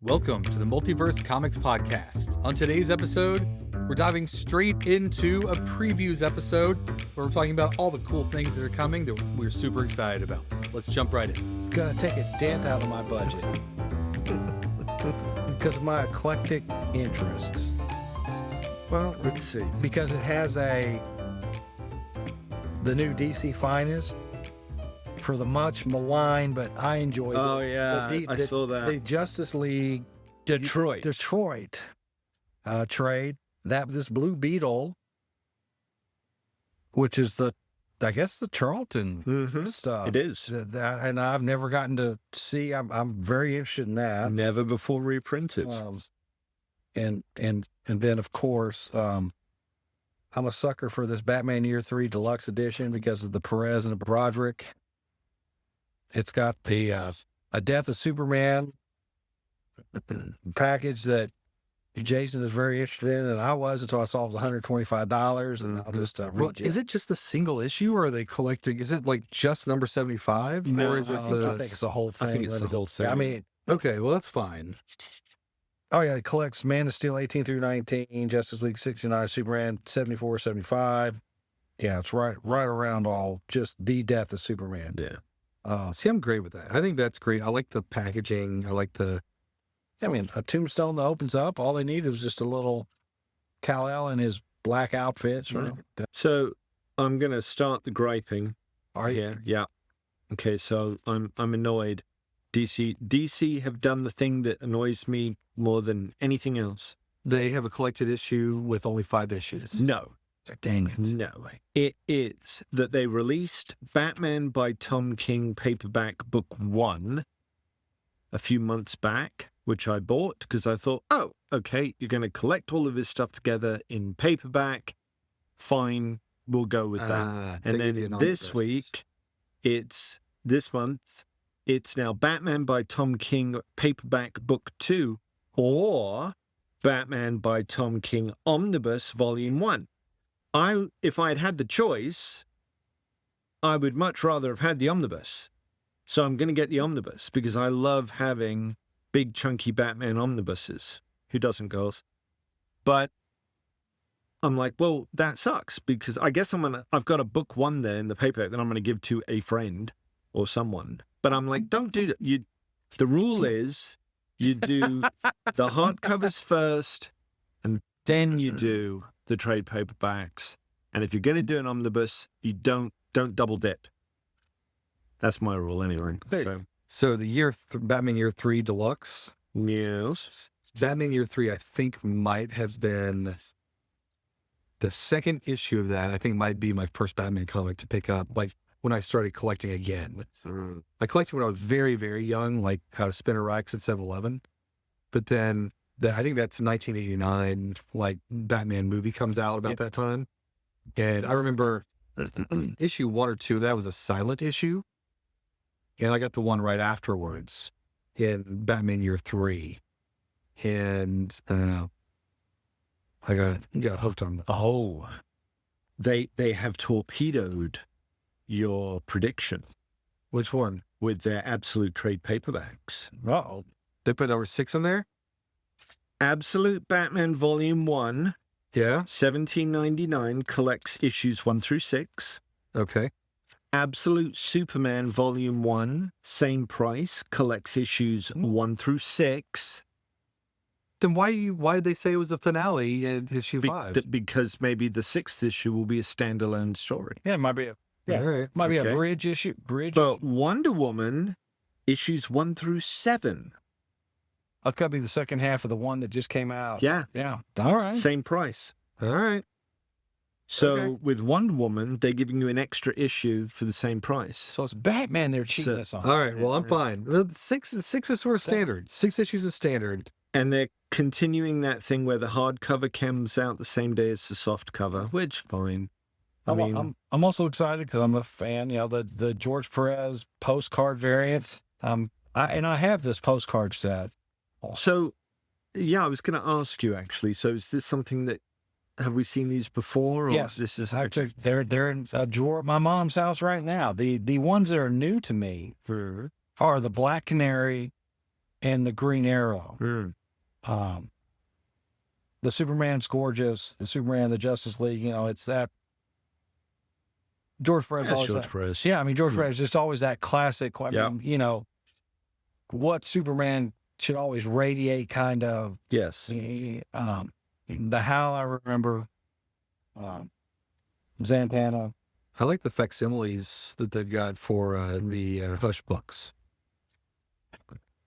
Welcome to the Multiverse Comics Podcast. On today's episode, we're diving straight into a previews episode where we're talking about all the cool things that are coming that we're super excited about. Let's jump right in. Gonna take a dent out of my budget because of my eclectic interests. Well, let's see. Because it has the new DC Finest for the much maligned, but I enjoyed Oh, yeah, I saw that. The Justice League Detroit trade. This Blue Beetle, which is the Charlton stuff. It is. And I've never gotten to see. I'm very interested in that. Never before reprinted. And then of course, I'm a sucker for this Batman Year 3 Deluxe Edition because of the Perez and the Broderick. It's got the A Death of Superman package that Jason is very interested in, and I was until I saw it was $125, and I'll just read Is it just a single issue, or are they collecting? Is it like just number 75? No, or is it I think it's the whole thing. I think it's the whole thing. I mean, Okay, well, that's fine. oh yeah, it collects Man of Steel 18 through 19, Justice League 69, Superman 74, 75. Yeah, it's right around all just the Death of Superman. Yeah. See, I'm great with that. I think that's great. I like the packaging. I like the... I mean, a tombstone that opens up, all they need is just a little Kal-El in his black outfits. Right? So I'm going to start the griping. Are you? Here. Yeah. Okay, so I'm annoyed. DC have done the thing that annoys me more than anything else. They have a collected issue with only 5 issues. No. Dang it. No. It is that they released Batman by Tom King paperback book 1 a few months back, which I bought because I thought, oh, okay, you're going to collect all of his stuff together in paperback. Fine, we'll go with that. And then this month, it's now Batman by Tom King paperback book 2 or Batman by Tom King Omnibus Volume 1. If I had the choice, I would much rather have had the omnibus. So I'm going to get the omnibus because I love having big chunky Batman omnibuses. Who doesn't, girls? But I'm like, well, that sucks because I guess I've got a book 1 there in the paperback that I'm going to give to a friend or someone. But I'm like, don't do that. The rule is you do the hardcovers first and then you do the trade paperbacks. And if you're going to do an omnibus, you don't double dip. That's my rule anyway. So the Batman Year 3 Deluxe. Yes. Batman Year 3, I think, might have been the second issue of that. I think might be my first Batman comic to pick up, like when I started collecting again. I collected when I was very, very young, like How to Spin a Rack at 7-Eleven. But then I think that's 1989, like Batman movie comes out about that time. And I remember issue 1 or 2, that was a silent issue. And I got the one right afterwards in Batman Year 3. And I got hooked on that. Oh, they have torpedoed your prediction. Which one? With their Absolute Trade paperbacks. Uh-oh. They put over 6 on there? Absolute Batman Volume 1, Yeah. $17.99, collects issues 1 through 6. Okay. Absolute Superman Volume 1, same price, collects issues 1 through 6. Then why did they say it was the finale in issue 5? Because maybe the 6th issue will be a standalone story. Yeah, it might be a bridge issue. But Wonder Woman, issues 1 through 7. That could be the second half of the one that just came out. Yeah. Yeah. All right. Same price. All right. So Okay. with Wonder Woman, they're giving you an extra issue for the same price. So it's Batman they're cheating us on. All right. Well, I'm fine. The 6 is sort of standard. 6 issues is standard. And they're continuing that thing where the hardcover comes out the same day as the soft cover, which fine. I'm also excited because I'm a fan. You know, the George Perez postcard variant. I have this postcard set. So, yeah, I was going to ask you actually. So, is this something that have we seen these before? Or Yes, this is actually they're in a drawer at my mom's house right now. The ones that are new to me are the Black Canary and the Green Arrow. The Superman's gorgeous. The Superman, the Justice League. It's that. George Perez. That's George Perez. Yeah, I mean George Perez is just always that classic. I Yeah. mean, what Superman should always radiate, kind of. Yes. The Howl, I remember. Zatanna. I like the facsimiles that they've got for the Hush books.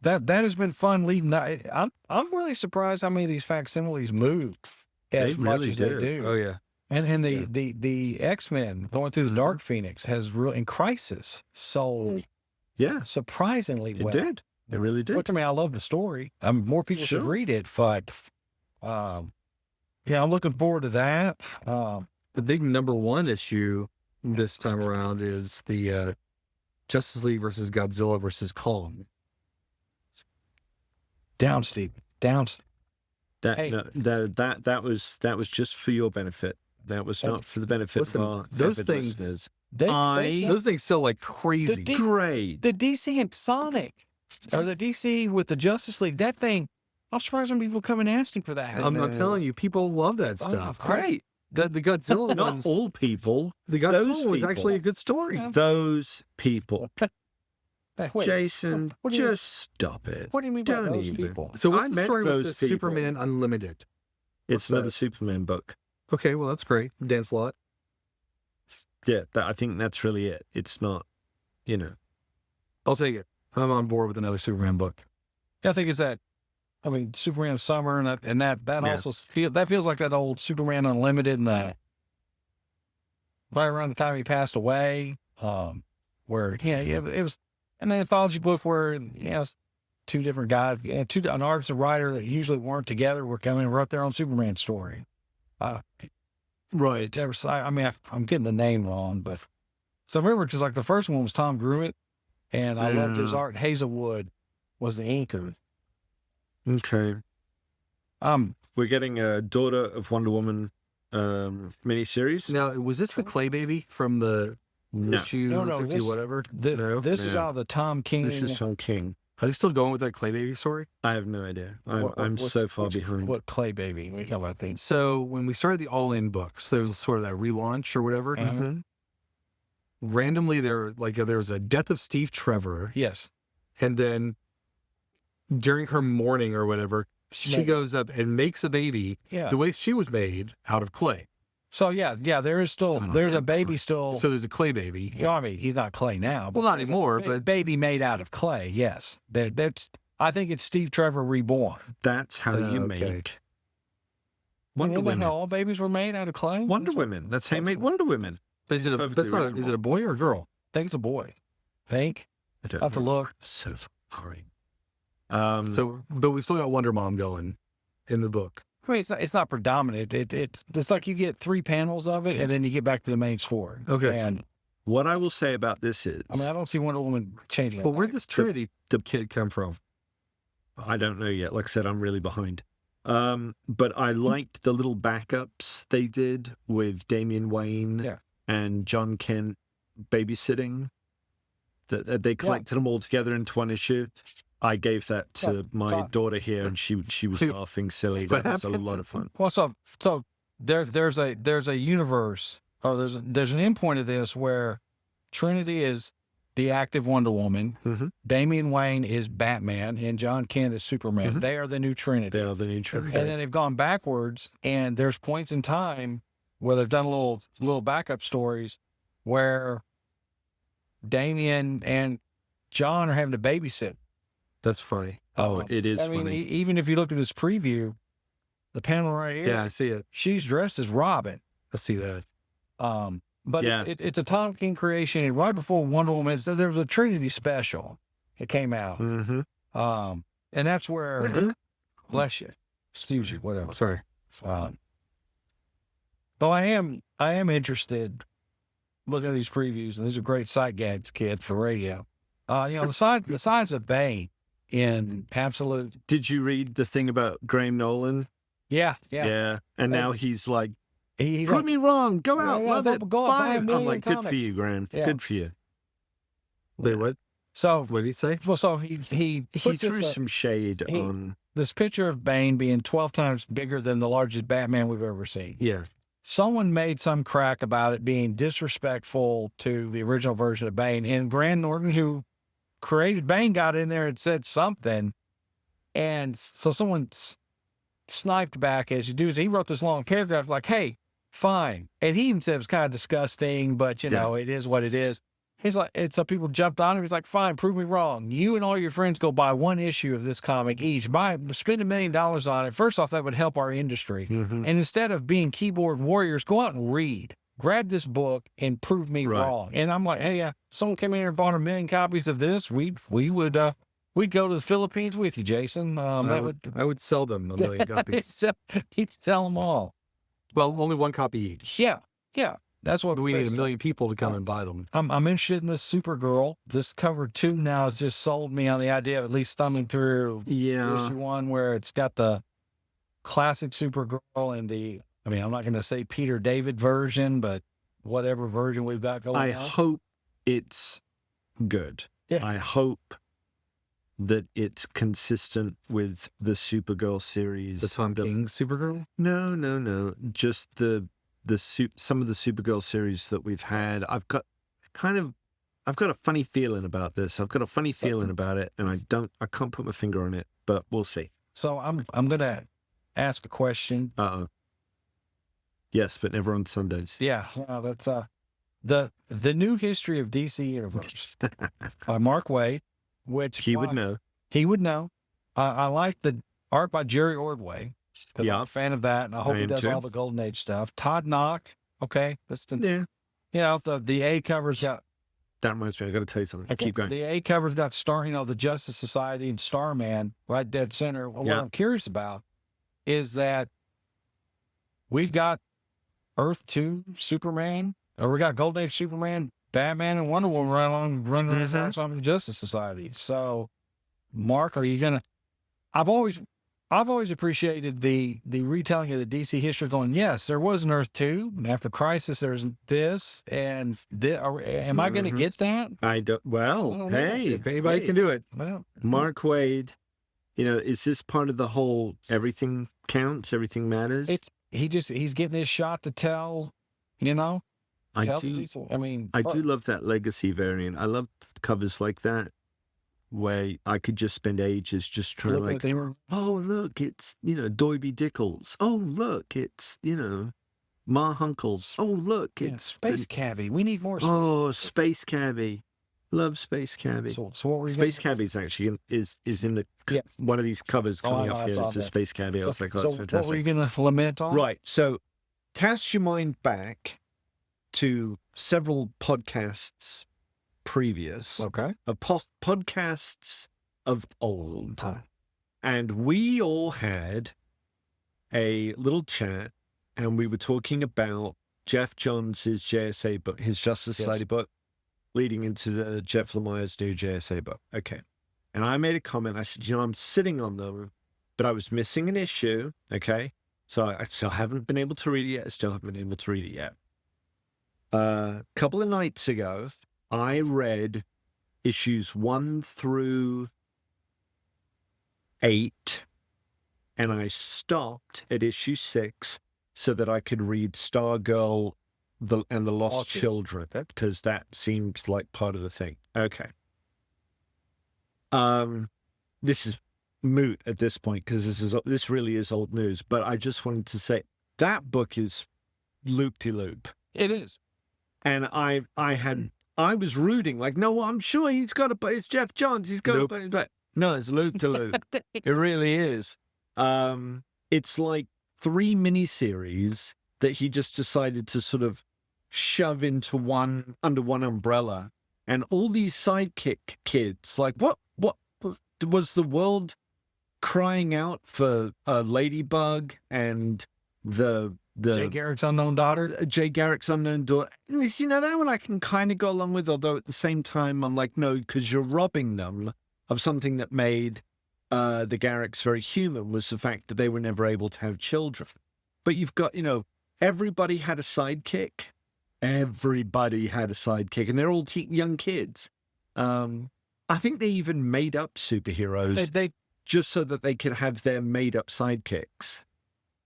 That has been fun leading. I'm really surprised how many of these facsimiles move as much really as they do. do. Oh yeah. And the X-Men going through the Dark Phoenix has really in Crisis sold surprisingly It well. did. It really did. But to me, I love the story. More people should Sure. read it, but I'm looking forward to that. The big #1 issue this time around is the Justice League versus Godzilla versus Kong. Down, Steve. Down. Hey. That was just for your benefit. That was not for the benefit Listen, of our those avid things- listeners. Those things sell like crazy. Great. The DC and Sonic, or the DC with the Justice League, that thing, I'm surprised when people come and asking for that. I'm telling you, people love that stuff. Great. The Godzilla Not ones. all people. The those Godzilla was people. actually a good story. Yeah. Those people. Hey, wait, Jason, what do you- just stop it. what do you mean by Don't those even. people? So I what's the met story with those the people. Superman Unlimited? It's another Superman book. Okay, well that's great. Dan Slott. Yeah, I think that's really it. It's not, I'll take it. I'm on board with another Superman book. I think it's that. I mean, Superman Summer and that Yeah. also feels like that old Superman Unlimited and that right around the time he passed away. Where it was an anthology book where it's two different guys, an artist and writer that usually weren't together, were coming and wrote their own Superman story. Right. I'm getting the name wrong, but so I remember because like the first one was Tom Grummett, and I loved his art. Hazelwood was the inker. Okay. We're getting a Daughter of Wonder Woman miniseries. Now, was this the Clay Baby from the No. issue No, 50 whatever? No? This is Yeah. out of the Tom King. This is Tom King. Are they still going with that Clay Baby story? I have no idea. I'm what's- so far behind. What Clay Baby? We talk about things. So when we started the All In books, there was sort of that relaunch or whatever. Mhm. Randomly, there was a death of Steve Trevor, Yes. and then during her mourning or whatever, she Made- goes up and makes a baby Yeah. the way she was made out of clay. So there is still there's a baby still. So there's a clay baby. I mean, he's not clay now. Well, not there's a anymore, but baby made out of clay. Yes, that's. I think it's Steve Trevor reborn. That's how you Okay. make Wonder Isn't that Women. how all babies were made out of clay? Wonder Women. That's how you make Wonder Women. But is it Perfectly is it reasonable. a boy or a girl? I think it's a boy. Think. I don't I'll have to know. look. So sorry. But we've still got Wonder Mom going in the book. I mean, it's not predominant. It's like you get 3 panels of it, and then you get back to the main story. Okay. And What I will say about this is, I mean, I don't see Wonder Woman changing. But where'd this Trinity kid come from? I don't know yet. Like I said, I'm really behind. But I liked the little backups they did with Damian Wayne Yeah. and John Kent babysitting. That they collected them all together into one issue. I gave that to my daughter here, and she was laughing silly. That was a lot of fun. Well, so there's a universe, or there's an endpoint of this where Trinity is the active Wonder Woman, Mhm. Damian Wayne is Batman, and John Kent is Superman. Mhm. They are the new Trinity. They are the new Trinity. And then they've gone backwards, and there's points in time where they've done little backup stories where Damian and John are having to babysit. That's funny. Oh, it is I mean, funny. even if you look at this preview, the panel right here, Yeah, I see it. she's dressed as Robin. I see that. But Yeah. it's a Tom King creation. And right before Wonder Woman, there was a Trinity special. It came out. Mm-hmm. And that's where, bless you, excuse you, whatever. Sorry. Though I am interested looking at these previews, and these are great sight gags, kid, for radio. The size of Bane in Absolute. Did you read the thing about Graham Nolan? Yeah. And now he's like, He's prove like, me wrong. Go out, Yeah, love go- it. go out, buy Buy a it. I'm million like, good for comics. you, Graham. Yeah. Good for you. Wait, what? So What did he say? well, so he He put threw this, some shade he- on. this picture of Bane being 12 times bigger than the largest Batman we've ever seen. Yeah. Someone made some crack about it being disrespectful to the original version of Bane, and Grant Norton, who created Bane, got in there and said something, and so someone sniped back, as you do. He wrote this long paragraph like, "Hey, fine," and he even said it was kind of disgusting, but you know, it is what it is. He's like, and so people jumped on him. He's like, "Fine, prove me wrong. You and all your friends go buy one issue of this comic each. Spend $1 million on it. First off, that would help our industry. Mhm. And instead of being keyboard warriors, go out and read. Grab this book and prove me Right. wrong." And I'm like, "Hey, someone came in here and bought 1 million copies of this. We'd go to the Philippines with you, Jason. I would sell them 1 million copies. He'd sell them all. Well, only 1 copy each. Yeah. That's what But we need Chris 1 million people to come and buy them. I'm interested in this Supergirl. This cover 2 now has just sold me on the idea of at least thumbing through Yeah. issue 1, where it's got the classic Supergirl and I'm not going to say Peter David version, but whatever version we've got going I on. hope it's good. Yeah. I hope that it's consistent with the Supergirl series. The Tom King Supergirl? No. Just some of the Supergirl series that we've had. I've got a funny feeling about this. I've got a funny feeling about it, and I can't put my finger on it, but we'll see. So I'm going to ask a question. Uh-oh. Yes, but never on Sundays. Yeah, that's the New History of DC Universe by Mark Waid, which He would know. He would know. I like the art by Jerry Ordway. I'm Yeah. a fan of that, and I hope I he am does too. all the Golden Age stuff. Todd Knock, okay, that's Yeah. the A covers got. That reminds me, I got to tell you something. Keep going. The A covers got the Justice Society and Starman right dead center. Well, Yeah. what I'm curious about is that we've got Earth 2 Superman, or we got Golden Age Superman, Batman, and Wonder Woman running alongside the Justice Society. So, Mark, are you gonna? I've always appreciated the retelling of the DC history. Going, yes, there was an Earth 2, and after Crisis, there's this, and am I going to get that? I don't. Well, I don't know. hey, If anybody hey, can do it. Well, Mark Waid. Is this part of the whole everything counts, everything matters? he's getting his shot to tell. I tell do. people. I mean, I do love that legacy variant. I love covers like that, where I could just spend ages just trying to looking at them. oh, look, it's, Doiby Dickles. Oh, look, it's, Ma Hunkles. Oh, look, Yeah, it's Space Cabbie. We need more. Oh, Space Cabbie. Love Space Cabbie. So what were you Space Cabbie's actually is in the Yeah. one of these covers Oh, coming I up know, I here. saw It's a that. Space Cabbie. I was like, oh, that's What were fantastic. you going to lament on? Right. So cast your mind back to several podcasts previous Okay. of podcasts of old. And we all had a little chat, and we were talking about Jeff Johns' JSA book, his Justice Yes. Society book, leading into the Jeff Lemire's new JSA book. Okay. And I made a comment. I said, I'm sitting on them, but I was missing an issue. Okay. So I still haven't been able to read it yet. I still haven't been able to read it yet. A couple of nights ago, I read issues 1 through 8, and I stopped at issue 6 so that I could read Stargirl and the Lost Orchids. Children, because that seemed like part of the thing. Okay. This is moot at this point because this really is old news. But I just wanted to say that book is loop-de-loop. It is. And I was rooting like, no, I'm sure he's got a, it's Jeff Johns. He's got Nope. but no, it's loop to loop. It really is. It's like 3 miniseries that he just decided to sort of shove into under one umbrella, and all these sidekick kids, like what was the world crying out for? Ladybug and the Jay Garrick's Unknown Daughter. Jay Garrick's Unknown Daughter. That one I can kind of go along with, although at the same time I'm like, no, because you're robbing them of something that made the Garricks very human, was the fact that they were never able to have children. But you've got, everybody had a sidekick. Everybody had a sidekick, and they're all young kids. I think they even made up superheroes They just so that they could have their made up sidekicks.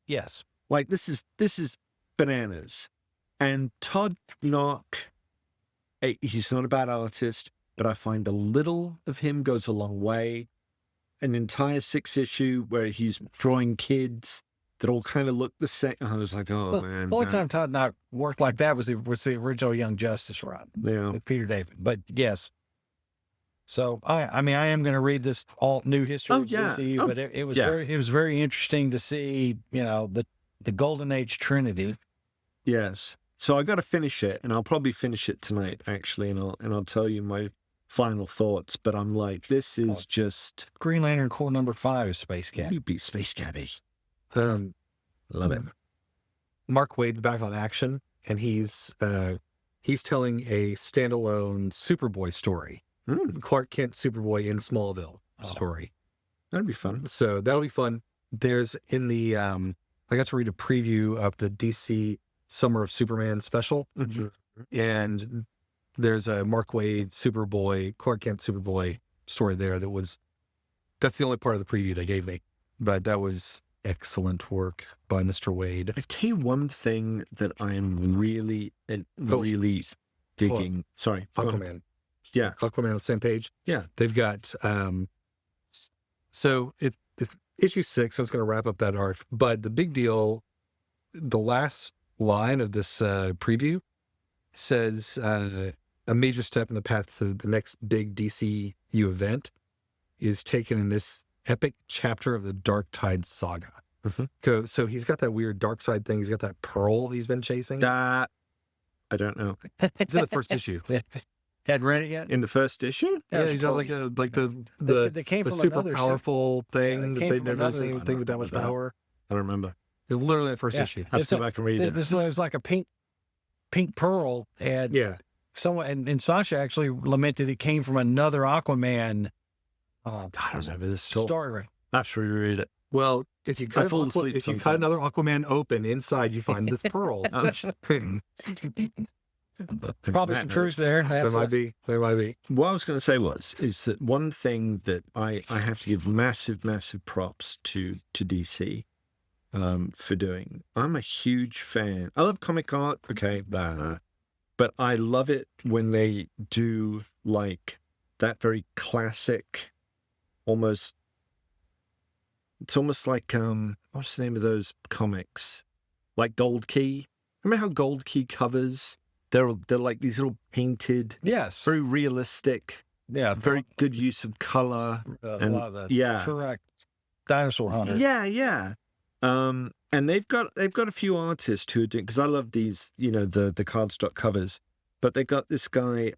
yes. Like this is bananas. And Todd Knock, he's not a bad artist, but I find a little of him goes a long way. An entire 6 issue where he's drawing kids that all kind of look the same. I was like, oh man. The only time Todd Knock worked like that was the original Young Justice run Yeah. with Peter David. But yes. So I mean I am going to read this all new history of DC, but it was very interesting to see, you know, the Golden Age Trinity. Yes. So I got to finish it, and I'll probably finish it tonight actually, and I'll tell you my final thoughts. But I'm like, this is just Green Lantern Corps #5 is Space Cat. you beat Space Cabby. Love it. Mark Waid's back on action, and he's telling a standalone Superboy story. Clark Kent Superboy in Smallville story. That'd be fun. So that'll be fun. There's in the I got to read a preview of the DC Summer of Superman special, and there's a Mark Waid Superboy, Clark Kent Superboy story there that's the only part of the preview they gave me, but that was excellent work by Mr. Waid. I tell you one thing that I am really digging. Sorry, Aquaman. Yeah. Aquaman on the same page. Yeah. They've got, so it's issue 6, so it's going to wrap up that arc. But the big deal, the last line of this preview says a major step in the path to the next big DCU event is taken in this epic chapter of the Dark Tide saga. So he's got that weird dark side thing. He's got that pearl he's been chasing. I don't know. It's in the first issue. Hadn't read it yet? In the first issue? Yeah, he's got like the They came the from super another powerful thing they that came they've from never another seen one. thing with that much Remember that. power. I don't remember. It's literally the first issue. I have to go back and read it. This was like a pink pearl, and Yeah. someone and Sasha actually lamented it came from another Aquaman God, I don't remember this story. I have to reread it. Well, if you I cut, fall asleep if you cut sometimes. another Aquaman open, inside you find this pearl. Probably some truth there. There might be. There might be. What I was going to say is that one thing that I have to give massive props to DC for doing. I'm a huge fan. I love comic art, okay, but I love it when they do like that very classic, it's almost like what's the name of those comics? Like Gold Key. Remember how Gold Key covers? They're like these little painted, Yes. very realistic, Yeah. very good use of color. A and lot of that. yeah. Correct. Dinosaur Hunter. Yeah. And they've got a few artists who are doing, because I love these, you know, the cardstock covers, but they got this guy,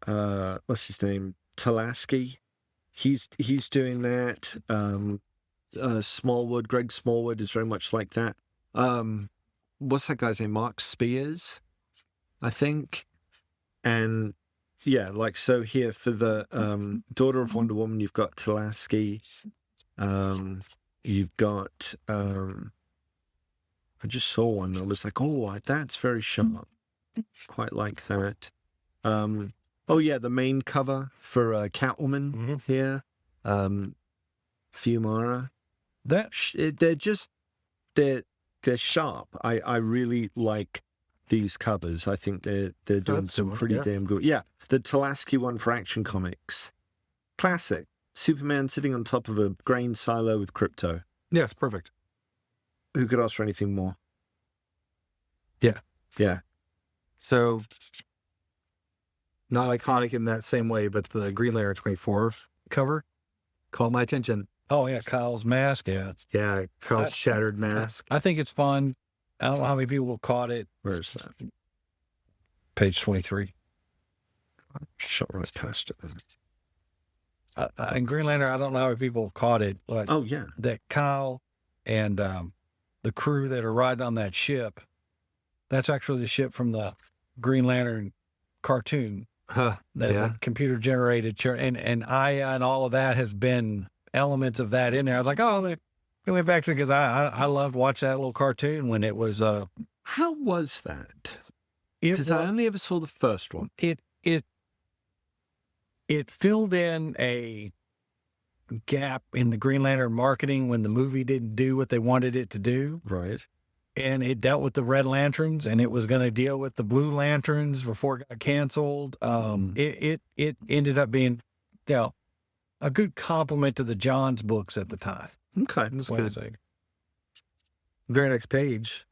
what's his name? Talaski. He's doing that. Smallwood, Greg Smallwood is very much like that. What's that guy's name? Mark Spears, I think. And yeah, like, so here for the Daughter of Wonder Woman, you've got Talaski. You've got, I just saw one. I was like, oh, that's very sharp. Quite like that. Oh yeah, the main cover for Catwoman here. Fiumara. They're sharp. I really like these covers. I think they're doing some pretty damn good. Yeah, the Talaski one for Action Comics. Classic. Superman sitting on top of a grain silo with Crypto. Yes, perfect. Who could ask for anything more? Yeah. So, not iconic in that same way, but the Green Lantern 24 cover caught my attention. Oh yeah, Kyle's mask. Yeah. Yeah, Kyle's shattered mask. I think it's fun. I don't know how many people caught it. Where's that? Page 23. Shot right past it. In Green Lantern, I don't know how many people caught it, but Oh yeah. that Kyle and the crew that are riding on that ship, that's actually the ship from the Green Lantern cartoon. Huh. The computer generated, and Aya and all of that has been elements of that in there. I was like, oh, they went back to, because I loved watching that little cartoon when it was. How was that? Because I only ever saw the first one. It it filled in a gap in the Green Lantern marketing when the movie didn't do what they wanted it to do. Right. And it dealt with the Red Lanterns, and it was going to deal with the Blue Lanterns before it got canceled. It ended up being, a good compliment to the Johns books at the time. Okay. That's What I good. say. Very next page,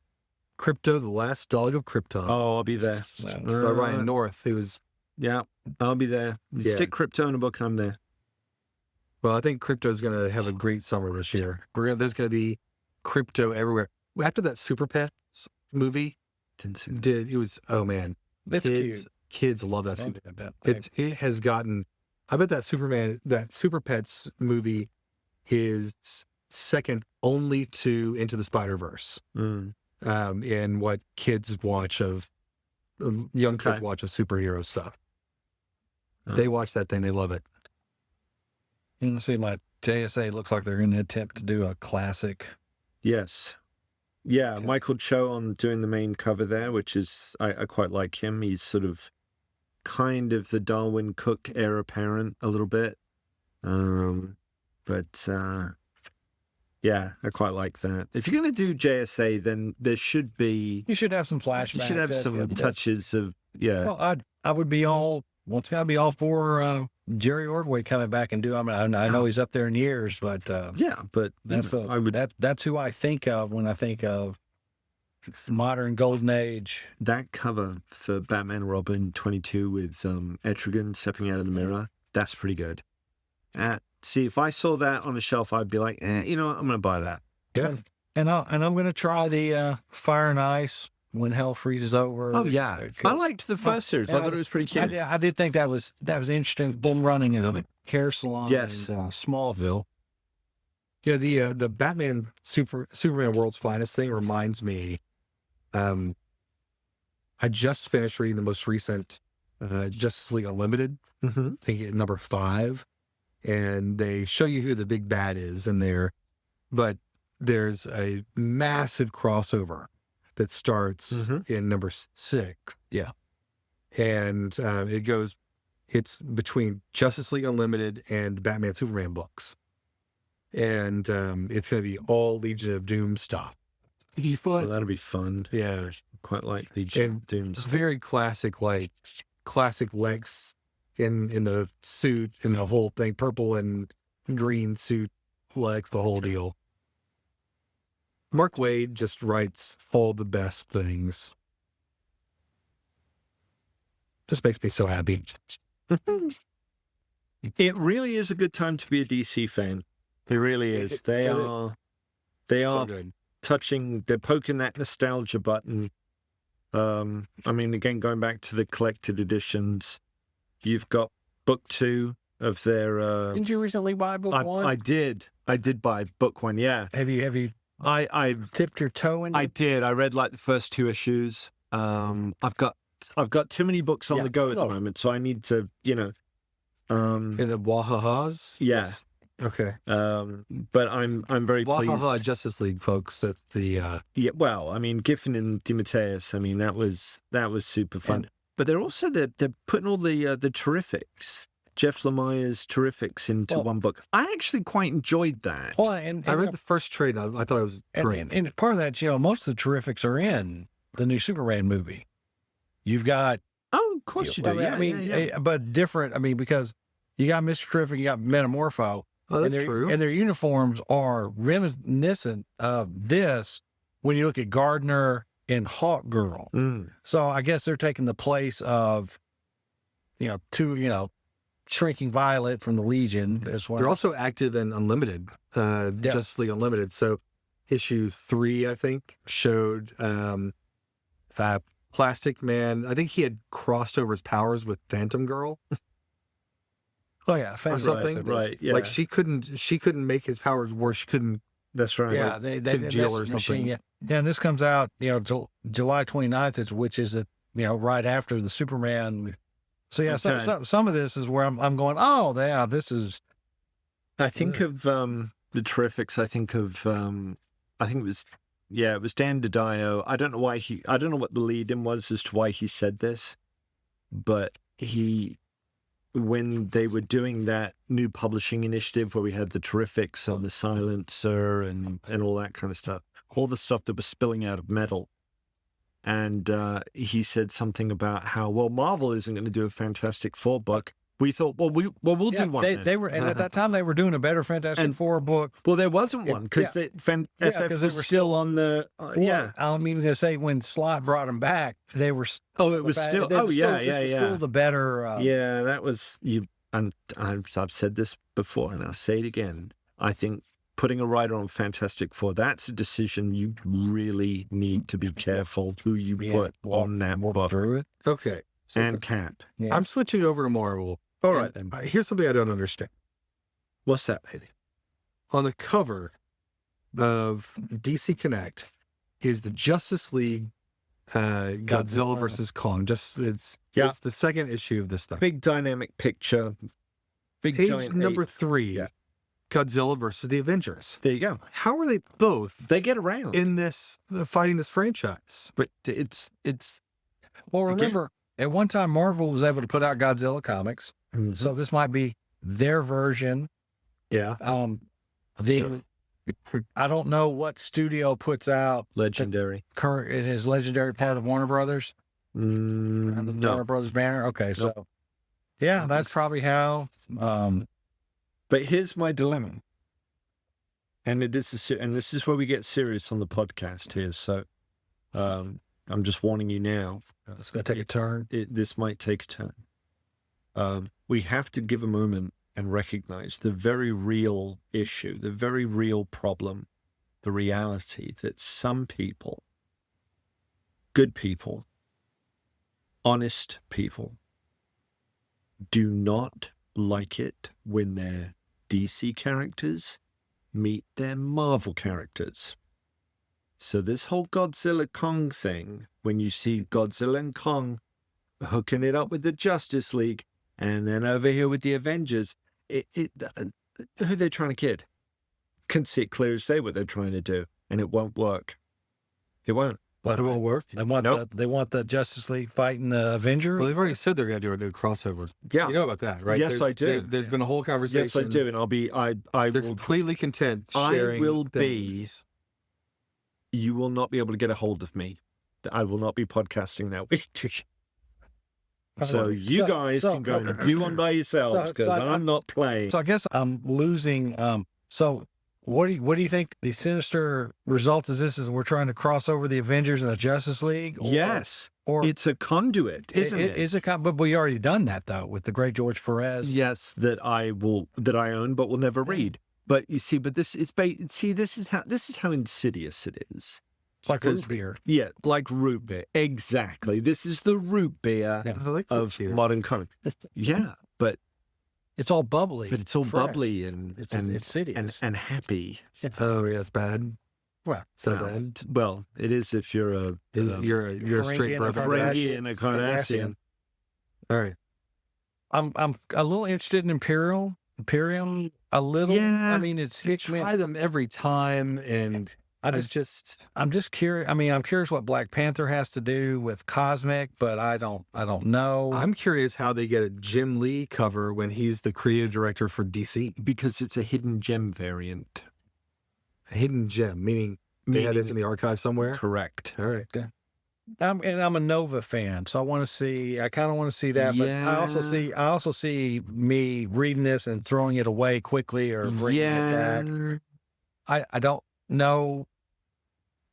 Crypto, the Last Dog of Krypton. Oh, I'll be there. By Ryan North, who was, Yeah, I'll be there. Yeah. Stick Crypto in a book and I'm there. well, I think Crypto's going to have a great summer this year. There's going to be Crypto everywhere. After that Super Pets movie, it was, oh man, That's cute. kids love that. Okay, I bet. It has gotten, I bet that Super Pets movie is second only to Into the Spider-Verse. In what kids watch of, young kids Okay. watch of superhero stuff. Oh. They watch that thing, they love it. You can see my JSA looks like they're going to attempt to do a classic. Yes. Yeah, Okay. Michael Cho on doing the main cover there, which is, I quite like him. He's sort of kind of the Darwin Cook heir apparent a little bit. Yeah, I quite like that. If you're going to do JSA, then there should be, You should have some flashbacks. you should have some touches of, yeah. Well, I would be all, once again, I'd be all for Jerry Ordway coming back and do. I mean, I know he's up there in years, but Yeah, but I would, that's who I think of when I think of modern golden age. that cover for Batman and Robin 22 with Etrigan stepping out of the mirror, that's pretty good. See, if I saw that on a shelf, I'd be like, you know what, I'm going to buy that. Yeah. And I'm going to try the Fire and Ice when hell freezes over. Oh, yeah. I liked the first series. I thought it was pretty cute. I did think that was interesting. Bull running of a hair salon Yes. in Smallville. Yeah, the Batman Superman World's Finest thing reminds me. I just finished reading the most recent Justice League Unlimited. Mm-hmm. I think at number 5, and they show you who the big bad is in there, but there's a massive crossover that starts in number 6. Yeah. And it's between Justice League Unlimited and Batman Superman books. And it's going to be all Legion of Doom stuff. Well, that'll be fun. Yeah. Quite like the And Dooms. It's very classic Lex in the suit and the whole thing, purple and green suit, Lex, the whole deal. Mark Waid just writes all the best things. Just makes me so happy. It really is a good time to be a DC fan. It really is. They So are good. they're poking that nostalgia button. I mean, again, going back to the collected editions, you've got book 2 of their. Didn't you recently buy book 1? I did buy book 1. Yeah, Have you I tipped your toe in? I did. I read like the first 2 issues. I've got too many books on Yeah. the go at the Oh. moment, so I need to, And the Wahahas? Yeah. Yes. Okay. but I'm very Wahaha pleased. Justice League, folks. That's the Yeah, well, I mean, Giffen and DeMatteis, I mean, that was super fun. And- but they're also they're putting all the Terrifics, Jeff Lemire's Terrifics into Well- one book. I actually quite enjoyed that. Well, and I read the first trade. And I thought it was great. and part of that, most of the Terrifics are in the new Superman movie. You've got, Oh, of course you do. Yeah, I mean, yeah. but different. I mean, because you got Mr. Terrific, you got Metamorpho, Oh, that's and true. and their uniforms are reminiscent of this when you look at Gardner and Hawk Girl. Mm. So I guess they're taking the place of, Shrinking Violet from the Legion as well. They're also active in Unlimited, Justice League Unlimited. So issue 3, I think, showed Plastic Man. I think he had crossed over his powers with Phantom Girl oh yeah, or something. Right, yeah. Like she couldn't make his powers worse. She couldn't. That's right. Yeah, to jail that's or the machine, something. Yeah. Yeah, and this comes out, July 29th, which is right after the Superman. So yeah, Okay. some of this is where I'm going. Oh, yeah, this is. I think of the Terrifics. I think it was Dan DiDio. I don't know what the lead in was as to why he said this, but he when they were doing that new publishing initiative where we had the Terrifics on the Silencer and all that kind of stuff, all the stuff that was spilling out of Metal. And he said something about how, well, Marvel isn't going to do a Fantastic Four book. We thought, we'll do one. They were, and at that time they were doing a better Fantastic Four book. Well, there wasn't one because FF they were still on the. I mean to say when Slott brought them back, they were. Oh, it was still. Oh, yeah. Still the better. Yeah, that was you. And I've said this before, and I'll say it again. I think putting a writer on Fantastic Four, that's a decision you really need to be careful who you put on that book. Through it. Okay. So and Cap. Yeah. I'm switching over to Marvel. All right. And here's something I don't understand. What's that, baby? On the cover of DC Connect is the Justice League Godzilla versus Kong. It's the second issue of this stuff. Big dynamic picture. Big Page giant number ape. 3. Yeah. Godzilla versus the Avengers. There you go. How are they both They get around. in this fighting this franchise? But it's Well, remember, at one time Marvel was able to put out Godzilla comics, so this might be their version. Yeah. I don't know what studio puts out legendary. current. It is legendary part of Warner Brothers. Warner No. Brothers banner. Okay, so yeah, that's probably how. But here's my dilemma. And this is where we get serious on the podcast here. So I'm just warning you now. It's going to take a turn. This might take a turn. We have to give a moment and recognize the very real issue, the very real problem, the reality that some people, good people, honest people, do not like it when their DC characters meet their Marvel characters. So this whole Godzilla Kong thing, when you see Godzilla and Kong hooking it up with the Justice League, and then over here with the Avengers, who are they trying to kid? Can see it clear as day what they're trying to do, and it won't work. It won't. But it won't work. They want the Justice League fighting the Avengers. Well, they've already said they're going to do a new crossover. Yeah. You know about that, right? Yes, I do. There's been a whole conversation. Yes, I do, and I'll be. They're completely content sharing. I will things. be. You will not be able to get a hold of me. I will not be podcasting that week. So you guys can go and do one by yourselves because I'm not playing. So I guess I'm losing. So what do you think the sinister result is? This is we're trying to cross over the Avengers and the Justice League. Yes, or it's a conduit, isn't it? Is it? But we already done that though with the great George Perez. Yes, that I own, but will never read. But you see, this is how insidious it is. It's like root beer. Yeah, like root beer. Exactly. This is the root beer of modern comics. Yeah, but it's all bubbly. But it's all fresh. bubbly and insidious and happy. Oh yeah, it's bad. Well, so bad. Well, it is if you're a straight brother, Ferengi and a Cardassian. All right. I'm a little interested in Imperium. A little. Yeah. I mean, it's try them every time, and I'm just curious. I mean, I'm curious what Black Panther has to do with Cosmic, but I don't know. I'm curious how they get a Jim Lee cover when he's the creative director for DC, because it's a hidden gem variant. A hidden gem, meaning they had this in the archive somewhere. Correct. All right. I'm a Nova fan, so I kind of want to see that. But Yeah. I also see me reading this and throwing it away quickly or bringing it back. I don't know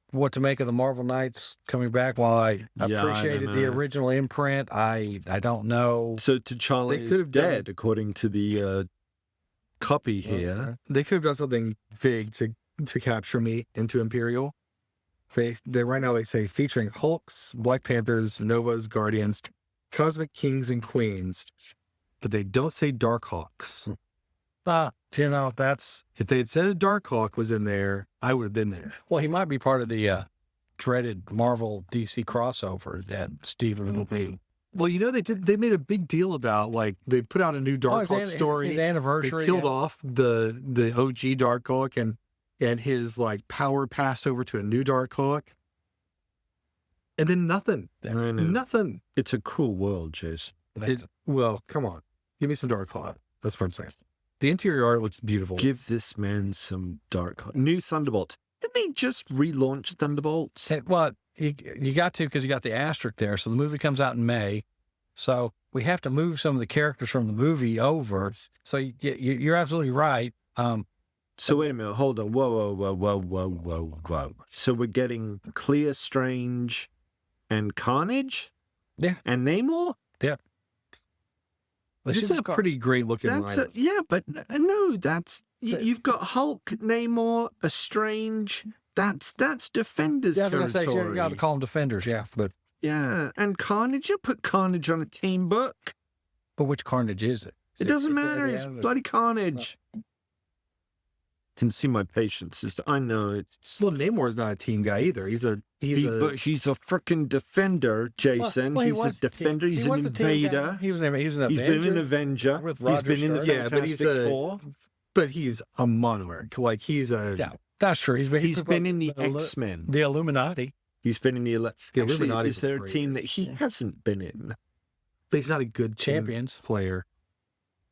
what to make of the Marvel Knights coming back. While I appreciated the original imprint, I don't know. So T'Challa is dead, according to the copy here. They could have done something big to capture me into Imperial. They right now they say featuring Hulks, Black Panthers, Novas, Guardians, Cosmic Kings and Queens, but they don't say Darkhawks. That's if they had said a Darkhawk was in there, I would have been there. Well, he might be part of the dreaded Marvel DC crossover that Steven will be. Well, they made a big deal about, like, they put out a new Darkhawk story. His anniversary. They killed off the OG Darkhawk and his like power passed over to a new Darkhawk. And then nothing. I know. Nothing. It's a cool world, Jason. Well, come on. Give me some dark color. That's what I'm saying. The interior art looks beautiful. Give this man some dark. New Thunderbolts. Didn't they just relaunch Thunderbolts? Well, you got to, because you got the asterisk there. So the movie comes out in May. So we have to move some of the characters from the movie over. So you're absolutely right. So wait a minute. Hold on. Whoa. So we're getting Clear Strange and Carnage? Yeah. And Namor? Yeah. This is a pretty great looking line. But no, you've got Hulk, Namor, a Strange. That's Defenders territory. You got to call them Defenders, yeah. But and Carnage. You put Carnage on a team book. But which Carnage is it? It doesn't matter. It's bloody Carnage. Can see my patience, sister. I know it. Well, Namor is not a team guy either. But he's a freaking defender, Jason. He's a defender. He's an invader. He was an Avenger. He's been an Avenger. He's been in the Fantastic Four. But he's a monarch. Like he's a. Yeah, that's true. He's been in the X-Men. The Illuminati. He's been in the Illuminati. Is there a team that he hasn't been in? But he's not a good Champions player.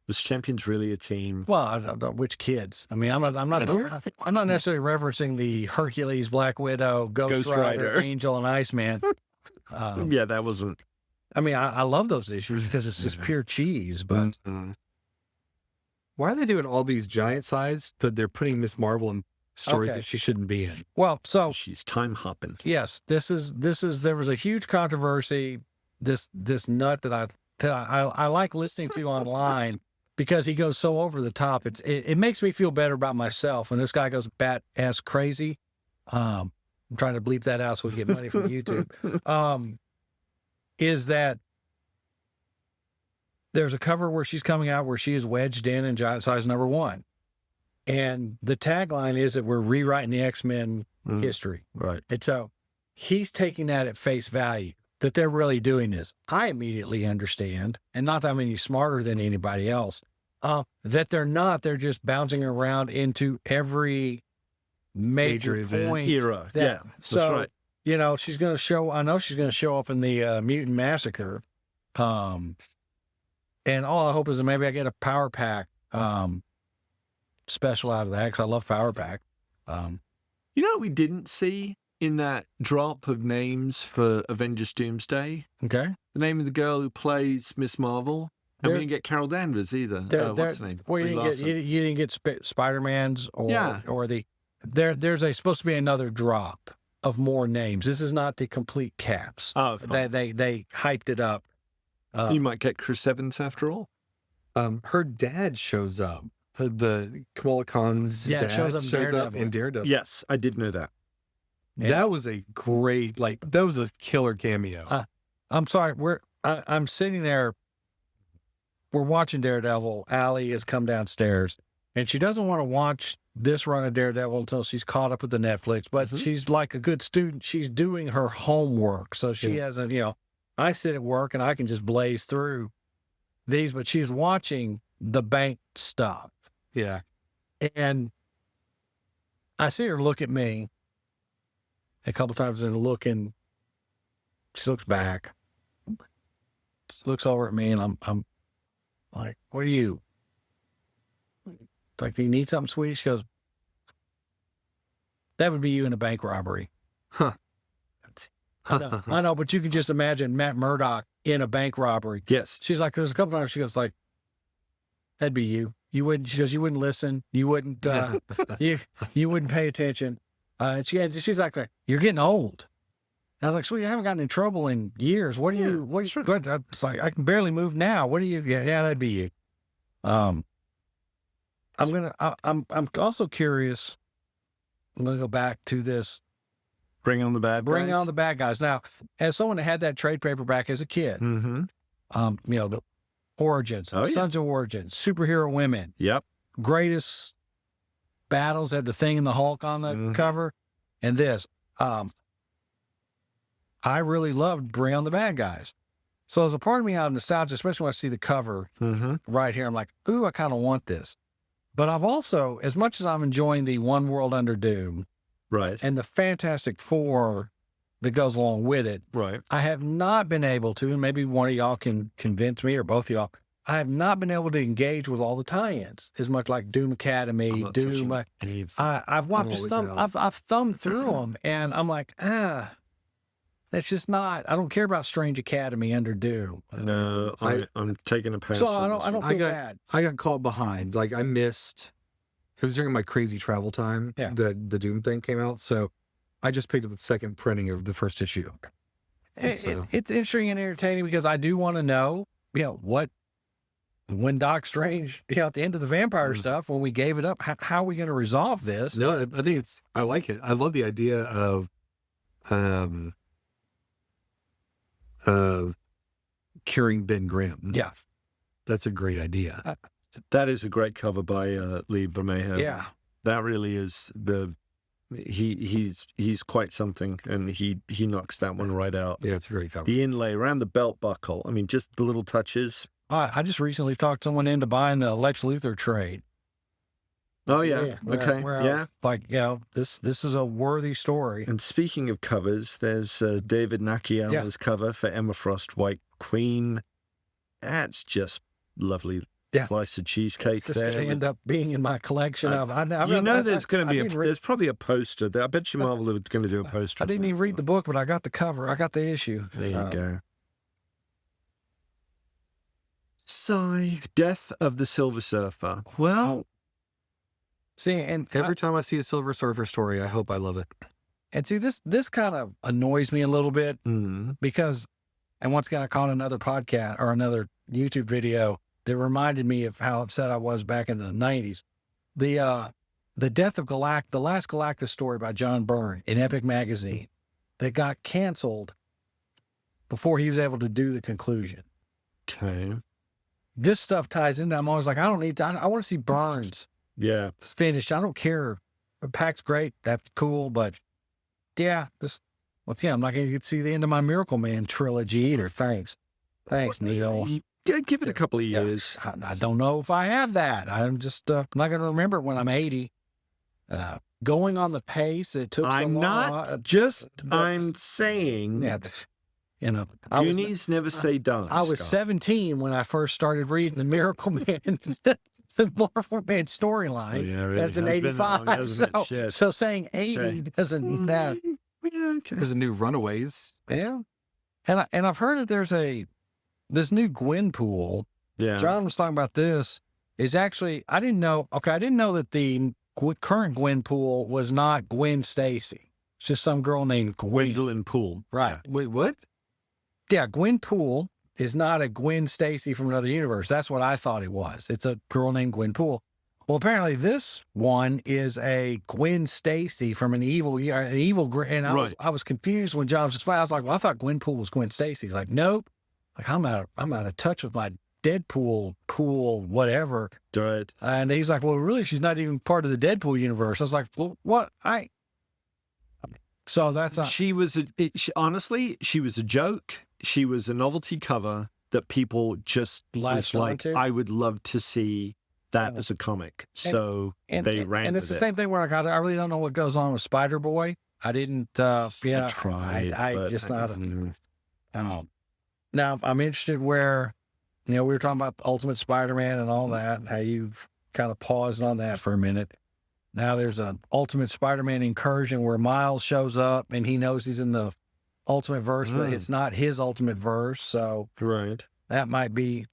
Was Champions really a team? Well, I don't know which kids. I mean, I'm not necessarily referencing the Hercules, Black Widow, Ghost Rider, Angel, and Iceman. Yeah, that wasn't. I mean, I love those issues because it's just pure cheese. But why are they doing all these giant size? But they're putting Miss Marvel in stories that she shouldn't be in. Well, so she's time hopping. Yes, this is. There was a huge controversy. This nut that I like listening to online. Because he goes so over the top, it makes me feel better about myself when this guy goes bat-ass crazy. I'm trying to bleep that out so we get money from YouTube. Is that there's a cover where she's coming out where she is wedged in giant size #1. And the tagline is that we're rewriting the X-Men history. Right. And so he's taking that at face value, that they're really doing this. I immediately understand, and not that I'm any smarter than anybody else, that they're not. They're just bouncing around into every major point era. So, that's right. You know, she's going to show, I know she's going to show up in the Mutant Massacre. And all I hope is that maybe I get a Power Pack special out of that, because I love Power Pack. You know what we didn't see in that drop of names for Avengers Doomsday? Okay. The name of the girl who plays Miss Marvel. And we didn't get Carol Danvers either. What's her name? Well, you didn't get Spider-Man's or the... There's supposed to be another drop of more names. This is not the complete caps. Oh, they hyped it up. You might get Chris Evans after all. Her dad shows up. The Kamala Khan's dad shows up in Daredevil. Yes, I did know that. That was a great, that was a killer cameo. I'm sorry. I'm sitting there. We're watching Daredevil. Allie has come downstairs, and she doesn't want to watch this run of Daredevil until she's caught up with the Netflix. But she's like a good student. She's doing her homework, so she hasn't. I sit at work and I can just blaze through these, but she's watching the bank stuff. Yeah, and I see her look at me a couple times and looking. She looks back. She looks over at me, and I'm like, what are you? It's like, do you need something sweet? She goes, that would be you in a bank robbery. Huh. I know, but you can just imagine Matt Murdock in a bank robbery. Yes. She's like, there's a couple times she goes like, that'd be you. You wouldn't, she goes, you wouldn't listen. You wouldn't, you wouldn't pay attention. She's like, you're getting old. And I was like, sweet, I haven't gotten in trouble in years. What do you, it's like, I can barely move now. What do you, yeah, that'd be you. I'm also curious. I'm going to go back to this. Bring on the bad guys. Bring on the bad guys. Now, as someone that had that trade paperback as a kid, the Origins, Sons of Origins, superhero women. Yep. Greatest battles, had the Thing and the Hulk on the cover. And this, I really loved Bring on the Bad Guys. So there's a part of me out of nostalgia, especially when I see the cover right here. I'm like, ooh, I kind of want this. But I've also, as much as I'm enjoying the One World Under Doom, right, and the Fantastic Four that goes along with it, right, I have not been able to, and maybe one of y'all can convince me, or both of y'all, I have not been able to engage with all the tie-ins as much, like Doom Academy, Doom. I've watched some. I've thumbed through them, and I'm like, that's just not. I don't care about Strange Academy under Doom. No, I'm taking a pass. So I don't feel bad. I got caught behind. Like I missed. It was during my crazy travel time that the Doom thing came out, so I just picked up the second printing of the first issue. It's interesting and entertaining because I do want to know, when Doc Strange, at the end of the vampire stuff, when we gave it up, how are we going to resolve this? No, I think I like it. I love the idea of curing Ben Grimm. Yeah. That's a great idea. That is a great cover by Lee Bermejo. Yeah. That really is he's quite something, and he knocks that one right out. Yeah, it's a great cover. The inlay around the belt buckle. I mean, just the little touches. I just recently talked someone into buying the Lex Luthor trade. Oh yeah. Okay. Where yeah. Like, this is a worthy story. And speaking of covers, there's David Nakayama's cover for Emma Frost White Queen. That's just lovely. Yeah. Slice of cheesecake. It's just going to end up being in my collection of. There's going to be there's probably a poster there. I bet you Marvel are going to do a poster. I didn't even read the book, but I got the cover. I got the issue. There you go. Sigh. Death of the Silver Surfer. Well, see, and every time I see a Silver Surfer story, I hope I love it. And see, this kind of annoys me a little bit because, and once again, I caught another podcast or another YouTube video that reminded me of how upset I was back in the 90s. The death of the last Galactus story by John Byrne in Epic Magazine that got canceled before he was able to do the conclusion. Okay. This stuff ties into. I'm always like, I want to see Burns. Yeah. Finished. I don't care. The pack's great. That's cool, but I'm not going to get to see the end of my Miracle Man trilogy either. Thanks, Neil. Yeah, give it a couple of years. I don't know if I have that. I'm just not going to remember it when I'm 80. Going on the pace it took. I'm saying. Yeah, Goonies never say die. I was 17 when I first started reading the Miracle Man, the Miracle Man storyline. Oh, yeah, really. That's in 85. So saying 80 doesn't that. There's a new Runaways. Yeah, and I've heard that there's this new Gwenpool. Yeah, John was talking about this. Is actually I didn't know. Okay, I didn't know that the current Gwenpool was not Gwen Stacy. It's just some girl named Gwendolyn Poole. Right. Wait, what? Yeah, Gwenpool is not a Gwen Stacy from another universe. That's what I thought it was. It's a girl named Gwenpool. Well, apparently this one is a Gwen Stacy from an evil. And I was confused when John was explaining. I was like, well, I thought Gwenpool was Gwen Stacy. He's like, nope. Like I'm out of touch with my Deadpool pool, whatever. Right. And he's like, well, really, she's not even part of the Deadpool universe. I was like, well, what? So that's not. Honestly, she was a joke. She was a novelty cover that people just was like, I would love to see that as a comic. So they ran and it's the same thing where I really don't know what goes on with Spider-Boy. I didn't, I tried. I just not. Now I'm interested where, we were talking about Ultimate Spider-Man and all that, how you've kind of paused on that for a minute. Now there's an Ultimate Spider-Man Incursion where Miles shows up and he knows he's in the Ultimate Verse, but it's not his Ultimate Verse. So that might be,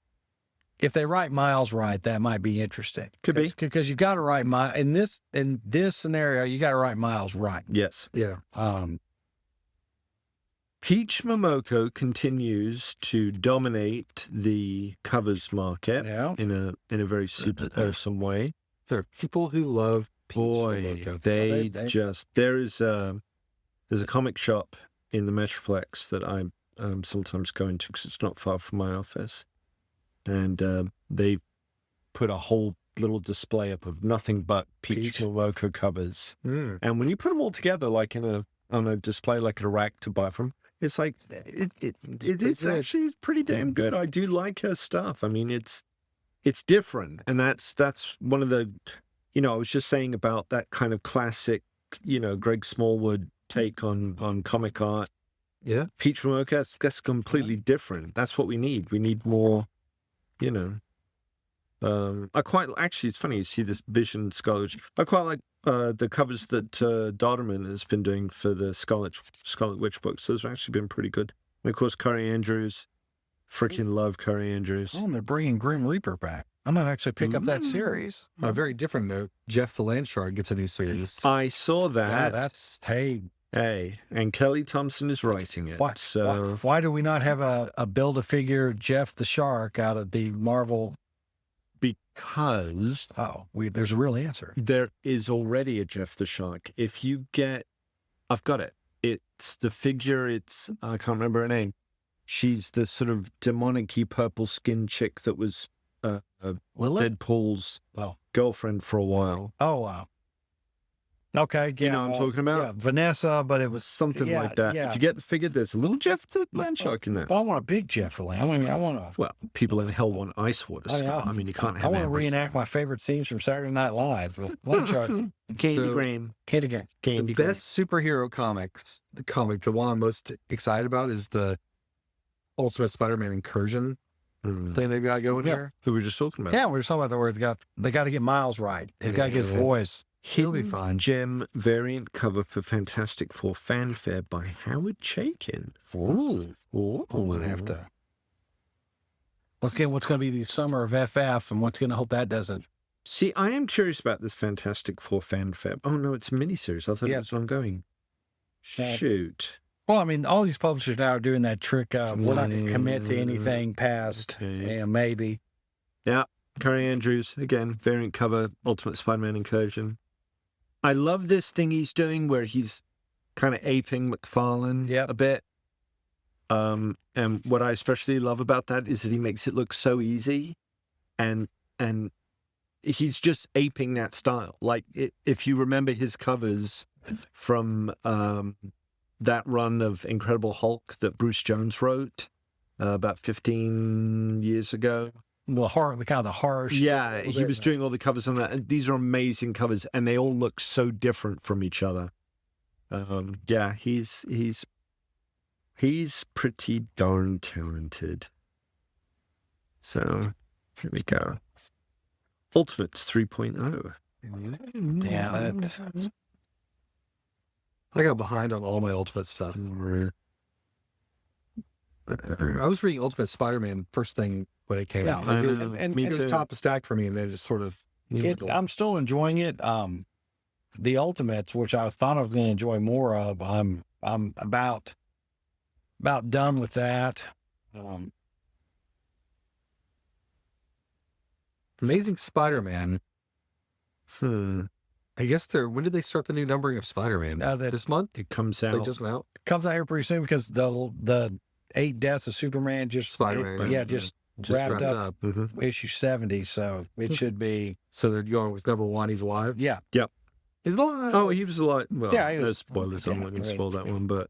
if they write Miles right, that might be interesting. Could be. Because you got to write Miles, in this scenario, you got to write Miles right. Yes. Yeah. Peach Momoko continues to dominate the covers market in a very super way. There are people who love Peach Momoko. There's a comic shop in the Metroplex that I sometimes go into because it's not far from my office, and they've put a whole little display up of nothing but Peach Momoko covers. And when you put them all together, like in a display, like a rack to buy from, it's like it's actually pretty damn good. I do like her stuff. I mean, it's different, and that's one of the, I was just saying about that kind of classic, Greg Smallwood take on comic art. Yeah, Peach Momoko, that's completely different. That's what we need. We need more, I quite actually. It's funny you see this Vision Scarlet Witch. I quite like the covers that Darderman has been doing for the Scarlet Witch books. Those have actually been pretty good. And of course, Curry Andrews. Freaking love Curry Andrews. Oh, and they're bringing Grim Reaper back. I might actually pick up that series. On a very different note, Jeff the Landshard gets a new series. I saw that. Yeah, that's Hey, and Kelly Thompson is writing it. Why do we not have a Build-A-Figure Jeff the Shark out of the Marvel? Because there's a real answer. There is already a Jeff the Shark. If you get, I've got it. It's the figure. I can't remember her name. She's the sort of demonic-y purple skin chick that was Deadpool's girlfriend for a while. Oh, wow. Okay. Yeah, you know what I'm talking about? Yeah, Vanessa, but it was something like that. Yeah. If you get the figure, there's a little Jeff the Landshark in there. But I want a big Jeff the Land. I want a... Well, people in hell want Ice Water Star. I mean, you can't have I want to reenact my favorite scenes from Saturday Night Live with Landshark. Candy Graham. The best superhero comic, the one I'm most excited about is the Ultimate Spider-Man Incursion thing they've got going here. Who we were just talking about. Yeah, we were talking about they got to get Miles right. They've got to get his voice. He'll be fine. Gem variant cover for Fantastic Four Fanfare by Howard Chaykin. Ooh. We'll have to. What's going to be the summer of FF, and what's going to hope that doesn't. See, I am curious about this Fantastic Four Fanfare. Oh no, it's a miniseries. I thought it was ongoing. Shoot. Well, I mean, all these publishers now are doing that trick of we're not going to commit to anything past, maybe. Yeah, Curry Andrews, again, variant cover, Ultimate Spider-Man Incursion. I love this thing he's doing where he's kind of aping McFarlane a bit. And what I especially love about that is that he makes it look so easy, and he's just aping that style. Like, if you remember his covers from that run of Incredible Hulk that Bruce Jones wrote about 15 years ago. The kind of the harsh. Yeah, he was doing all the covers on that. And these are amazing covers, and they all look so different from each other. Yeah, he's pretty darn talented. So here we go. Ultimates 3.0. Yeah, I got behind on all my Ultimate stuff. I was reading Ultimate Spider-Man first thing when it came out. It was top of stack for me, and then just sort of. I'm still enjoying it. The Ultimates, which I thought I was going to enjoy more of, I'm about done with that. Amazing Spider-Man. I guess when did they start the new numbering of Spider-Man? This month? It comes out. Just out? Comes out here pretty soon because the 8 Deaths of Superman just wrapped up issue 70, so it should be. So they're going with number 1. He's alive. Yeah. Yep. He's alive. Oh, he was alive. Well, yeah, he was. No spoilers. I'm not going to spoil that one, but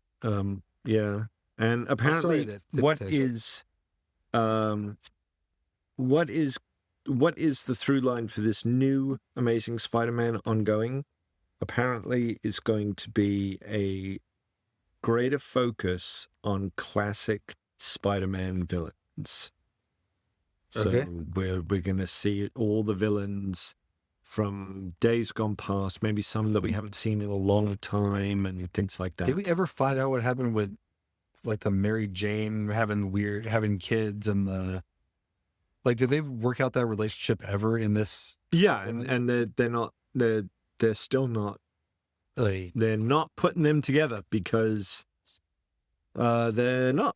yeah. And apparently, what is the through line for this new Amazing Spider-Man ongoing? Apparently, is going to be a greater focus on classic Spider-Man villains. So we're going to see all the villains from days gone past, maybe some that we haven't seen in a long time, and things like that. Did we ever find out what happened with, like, the Mary Jane having kids and the, like, did they work out that relationship ever in this? Yeah, and they're still not. They're not putting them together because they're not.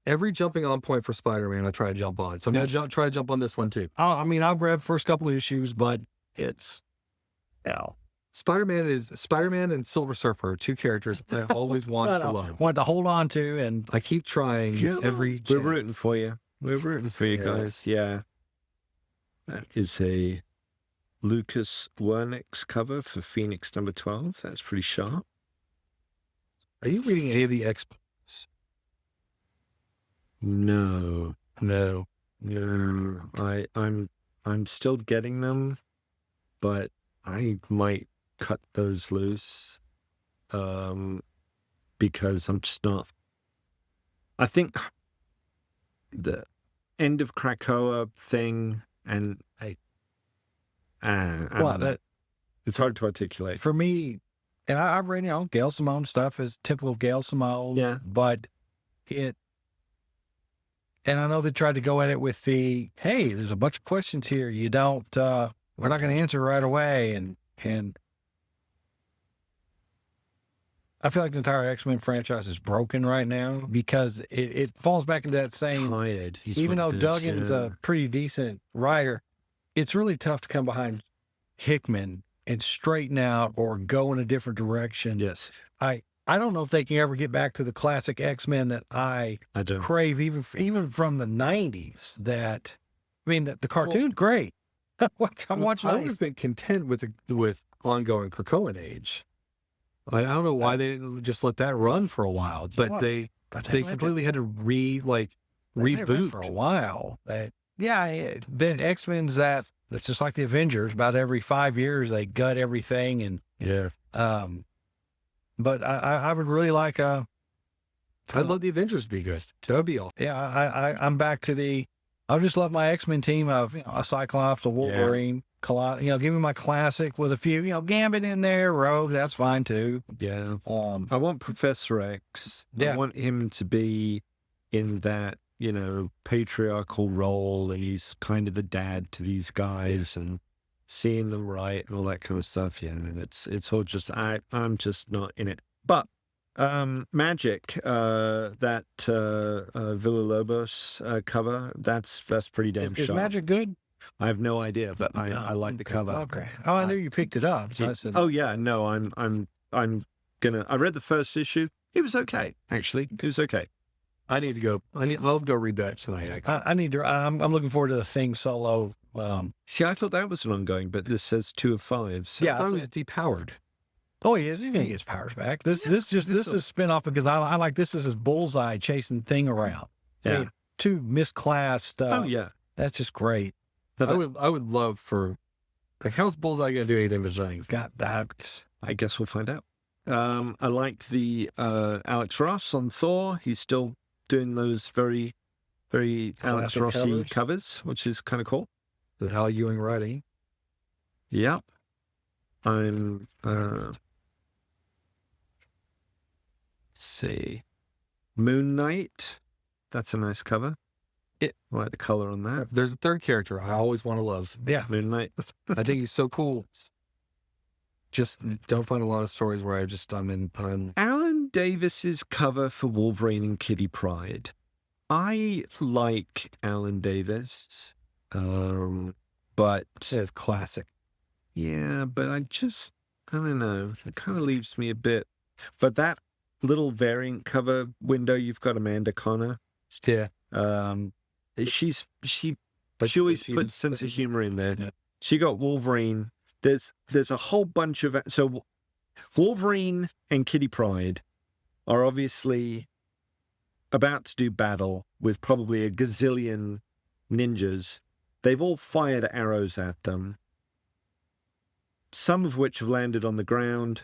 Every jumping on point for Spider-Man, I try to jump on. So I'm going to try to jump on this one too. I mean, I'll grab first couple of issues, but it's Spider-Man and Silver Surfer are 2 characters I always want to love. Want to hold on to, and I keep trying every chance. We're rooting for you. We're rooting for you guys. Yeah. That is a Lucas Wernick's cover for Phoenix number 12. That's pretty sharp. Are you reading any of the X-Books? No. I'm still getting them, but I might cut those loose because I'm just not. I think the end of Krakoa thing, and It's hard to articulate. For me, and I've read, Gail Simone stuff is typical Gail Simone. Yeah. But and I know they tried to go at it with hey, there's a bunch of questions here. You don't, we're not going to answer right away. And I feel like the entire X-Men franchise is broken right now because it falls back into that same, Tired. even though Duggan's a pretty decent writer, it's really tough to come behind Hickman and straighten out or go in a different direction. Yes. I don't know if they can ever get back to the classic X-Men that I do crave, even from the 90s. The cartoon's great. I'm watching. I would have been content with ongoing Krakoan age. I don't know why they didn't just let that run for a while, but they completely had to reboot for a while. The X-Men's that's just like the Avengers. About every 5 years, they gut everything, and but I would really like I'd love the Avengers to be good. That would be all. Yeah, I'm back to I just love my X-Men team of a Cyclops, a Wolverine. Give me my classic with a few, Gambit in there, Rogue, that's fine too. Yeah. I want Professor X. Yeah. I want him to be in that, patriarchal role, and he's kind of the dad to these guys and seeing them right and all that kind of stuff. Yeah. And it's all just, I'm just not in it. But Magic, that Villalobos cover, that's pretty damn sharp. Is Magic good? I have no idea, but I like the cover. Okay. Oh, I knew you picked it up. So I said, yeah, no, I'm gonna. I read the first issue. It was okay, actually. It was okay. I'll go read that tonight. I need to. I'm looking forward to the Thing solo. See, I thought that was an ongoing, but this says 2 of 5. So I thought it was depowered. Oh, he is. He's gonna get his powers back. This is a spin-off because I like this is his Bullseye chasing Thing around. Yeah. I mean, 2 misclassed. Oh yeah, that's just great. I would love for, how's Bullseye going to do anything with things? Got that. I guess we'll find out. I liked the Alex Ross on Thor. He's still doing those very, very Alex Classic Rossy covers, which is kind of cool. The Hal Ewing writing. Yep. I'm, let's see. Moon Knight. That's a nice cover. I like the color on that. There's a third character I always want to love. Yeah. Moon Knight. I think he's so cool. Just don't find a lot of stories where I'm in. Alan Davis's cover for Wolverine and Kitty Pryde. I like Alan Davis, but It's classic. yeah, but I don't know. It kind of leaves me a bit. But that little variant cover window, you've got Amanda Connor. Yeah. She always puts sense of humor in there. Yeah. She got Wolverine. There's a whole bunch of Wolverine and Kitty Pryde are obviously about to do battle with probably a gazillion ninjas. They've all fired arrows at them, some of which have landed on the ground,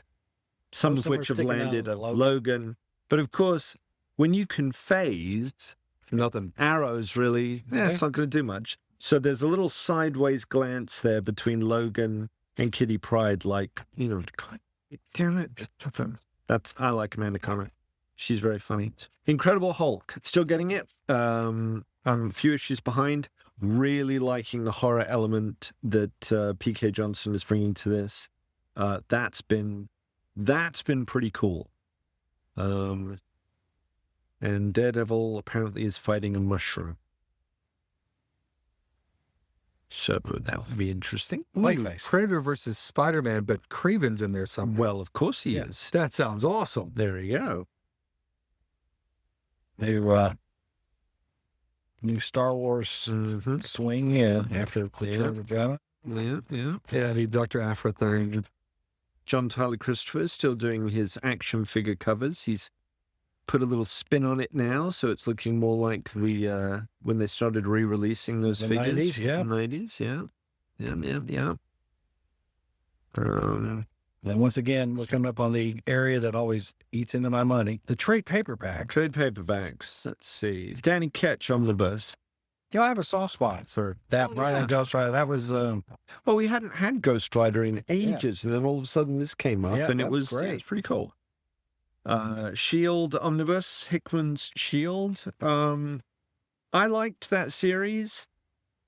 some of which have landed at Logan. But of course, when you can phase, nothing. Arrows really, it's not going to do much. So there's a little sideways glance there between Logan and Kitty Pryde, like, damn it. I like Amanda Connor. She's very funny. Incredible Hulk, still getting it. I'm a few issues behind. Really liking the horror element that PK Johnson is bringing to this. That's been pretty cool. And Daredevil apparently is fighting a mushroom. So that would be interesting. Predator versus Spider-Man, but Kraven's in there somewhere. Well, of course he is. That sounds awesome. There you go. New Star Wars swing, after Yeah. Yeah, I need Dr. Aphra third. John Tyler Christopher is still doing his action figure covers. He's put a little spin on it now, so it's looking more like the when they started re-releasing those figures. 90s, yeah. The 90s, yeah. And once again, we're coming up on the area that always eats into my money. The trade paperback. Trade paperbacks. Let's see. Danny Ketch Omnibus. I have a soft spot for that. Brian Ghost Rider. That was Well, we hadn't had Ghost Rider in ages, and then all of a sudden this came up, and it was great. It was pretty cool. Shield Omnibus, Hickman's Shield. I liked that series.